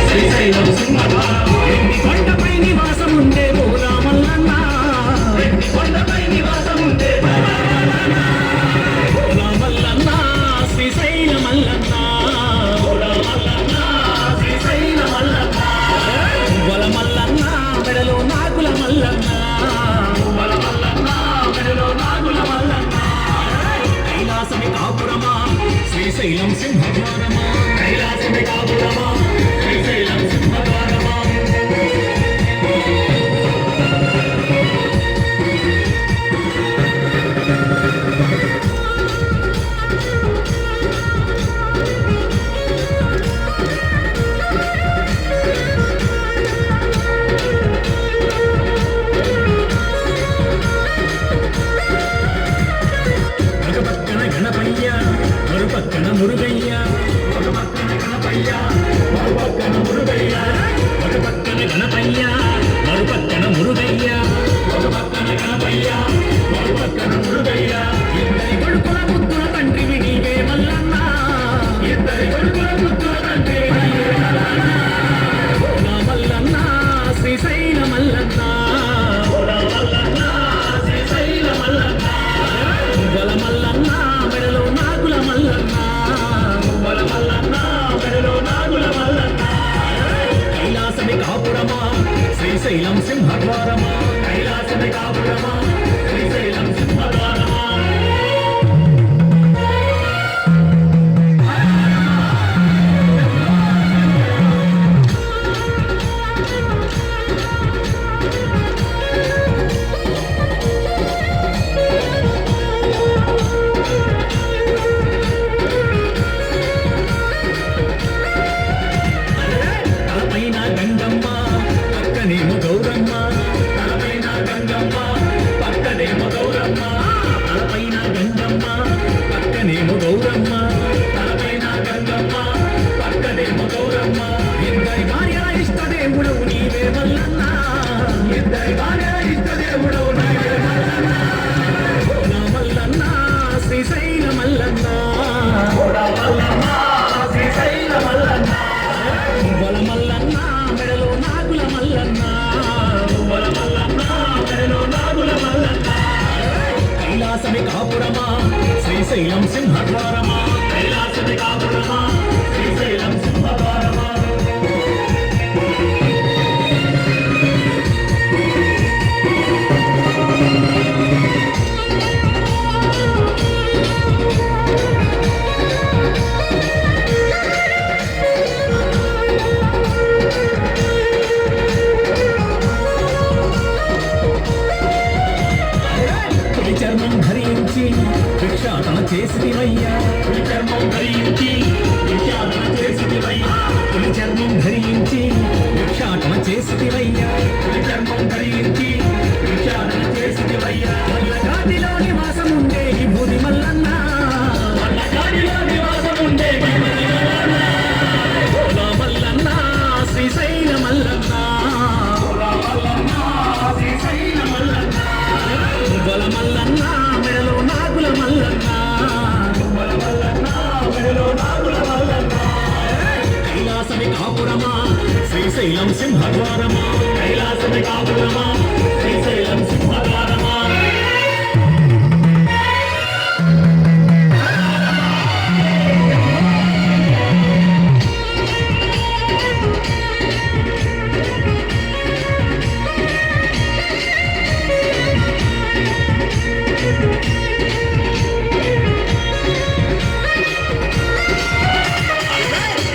శ్రీశైలం సింహద్వారం కొండపై నివాసముండే ఓలా మల్లన్న కొండపై నివాసముండే ఓలా మల్లన్న శ్రీశైల మల్లన్న ఓలా మల్లన్న శ్రీశైల మల్లన్న వల మల్లన్న మెడలో నాగుల మల్లన్న వల మల్లన్న మెడలో నాగుల మల్లన్న కైలాసమి కాపురమా శ్రీశైలం సింహద్వారమా కైలాసమి కాపురమా శ్రీశైలం సింహద్వారమా ఒక పక్కన గణపయ్య మరు పక్కన మురుగయ్య ఒక పక్కన గణపయ్య మరు పక్కన మురుగయ్య ఒక పక్కన గణపయ్య మరు పక్కన మురుగయ్య ఒక పక్కన గణపయ్య మరు పక్కన మురుగయ్య ఇద్దరి కొడుకుల ముద్దుల తండ్రివి నీవే మల్లన్న ఇద్దరి కొడుకుల ముద్దుల తండ్రివి నీవే మల్లన్న ఓలా మల్లన్న శ్రీశైల మల్లన్న ఓలా మల్లన్న శ్రీశైల మల్లన్న వల మల్లన్న మెడలో నాగుల మల్లన్న వల మల్లన్న మెడలో నాగుల మల్లన్న కైలాసమి కాపురమా శ్రీశైలం సింహద్వారమా కైలాసమి కాపురమా శ్రీశైలం సింహద్వారమా తలపైన గంగమ్మ పక్కనేమో గౌరమ్మ తలపైన గంగమ్మ పక్కనేమో గౌరమ్మ తలపైన గంగమ్మ పక్కనేమో గౌరమ్మ తలపైన గంగమ్మ పక్కనేమో గౌరమ్మ ఇద్దరి భార్య ఇష్టదేవుడవు నీవే మల్లన్న ఇద్దరి భార్య ఇష్టదేవుడవు నీవే మల్లన్న ఓలా మల్లన్న శ్రీశైల మల్లన్న ఓలా మల్లన్న శ్రీశైల మల్లన్న వల మల్లన్న మెడలో నాగుల మల్లన్న వల మల్లన్న మెడలో నాగుల మల్లన్న కైలాసమి కాపురమా శ్రీశైలం సింహద్వారమా కైలాసమి కాపురమా శ్రీశైలం సింహద్వారమా పులి చర్మం ధరించి భిక్షాటన చేసివయ్యా పులి చర్మం ధరించి భిక్షాటన చేసివయ్యా పులి చర్మం ధరించి భిక్షాటన చేసివయ్యా పులి చర్మం ధరించి భిక్షాటన చేసివయ్యా వల్లగాడిలో నివాసముండే ఈ భూది మల్లన్న వల్లగాడిలో నివాసముండే ఈ భూది మల్లన్న ఓలా మల్లన్న శ్రీశైల మల్లన్న ఓలా మల్లన్న శ్రీశైల మల్లన్న వల మల్లన్న మెడలో నాగుల మల్లన్న వల మల్లన్న మెడలో నాగుల మల్లన్న కైలాసమి కాపురమా శ్రీశైలం సింహద్వారమా కైలాసమి కాపురమా శ్రీశైలం సింహద్వారమా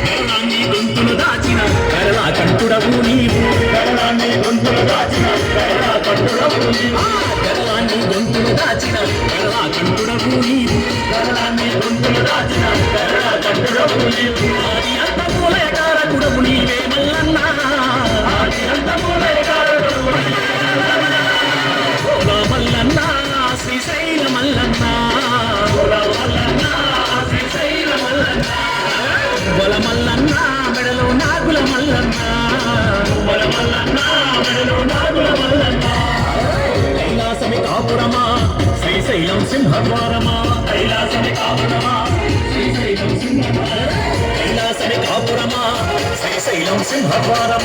కరుణాన్ని గొంతులు దాచిన కరళా కంటుడవు నీవు కరుణాన్ని గొంతులు దాచిన కరళా కంటుడవు నీవు కరళాన్ని గొంతులు దాచిన కరళా కంటుడవు నీవు కరళాన్ని గొంతులు దాచిన కరళా కంటుడవు నీవు ఆది అంతమూలయ కారకుడవు నీవే మల్లన్న ఆది అంతమూలయ కారకుడవు నీవే మల్లన్న ఓలా మల్లన్న శ్రీశైల మల్లన్న ఓలా మల్లన్న శ్రీశైల మల్లన్న వల మల్లన్న మెడలో నాగుల మల్లన్న వల మల్లన్న మెడలో నాగుల మల్లన్న కైలాసమి కాపురమా శ్రీశైలం సింహద్వారమా కైలాసమి కాపురమా శ్రీశైలం సింహద్వారమా శ్రీశైలం సింహద్వారం